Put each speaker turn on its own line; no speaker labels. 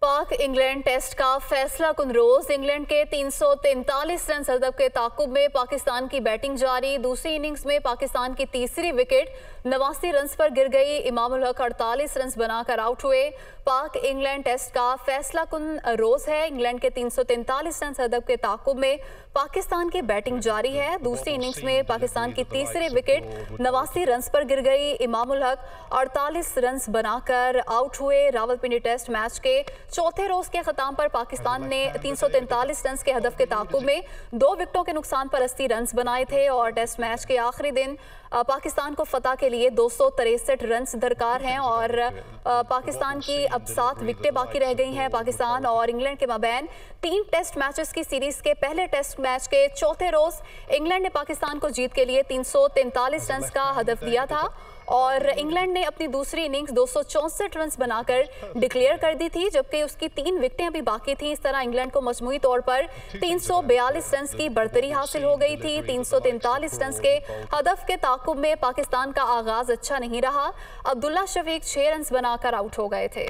पाक England test का फैसला कुन रोज इंग्लैंड के 343 रन हदफ के ताकुब में पाकिस्तान की बैटिंग जारी। दूसरी इनिंग्स में पाकिस्तान की तीसरी विकेट 89 रन पर गिर गई। इमाम उल हक 48 रन बनाकर आउट हुए। पाक इंग्लैंड टेस्ट का फैसला कुन रोज है। इंग्लैंड के 343 रन हदफ के ताकुब में पाकिस्तान की बैटिंग जारी है। दूसरी इनिंग्स में पाकिस्तान की तीसरी विकेट 89 रन पर गिर गई। इमाम उल हक 48 रन बनाकर आउट हुए। रावलपिंडी टेस्ट मैच के चौथे रोज के खत्म पर पाकिस्तान ने 343 रन के हदफ के ताकुब में 2 विकेटों के नुकसान पर 80 रन बनाए थे और टेस्ट मैच के आखिरी दिन पाकिस्तान को फतह के लिए 263 रन दरकार हैं और पाकिस्तान की अब 7 विकेटें बाकी रह गई हैं। पाकिस्तान और इंग्लैंड के माबैन 3 टेस्ट मैचेस की सीरीज के पहले टेस्ट मैच के चौथे रोज इंग्लैंड ने पाकिस्तान को जीत के लिए 343 रन का हदफ दिया था और इंग्लैंड ने अपनी दूसरी इनिंग्स 264 रन बनाकर डिक्लेयर कर दी थी, जबकि उसकी 3 विकेटें अभी बाकी थी। इस तरह इंग्लैंड को मजमूई तौर पर 342 रन की बढ़तरी हासिल हो गई थी। 343 रन के हदफ के ताकुब में पाकिस्तान का आगाज अच्छा नहीं रहा। अब्दुल्ला शफीक 6 रन बनाकर आउट हो गए थे।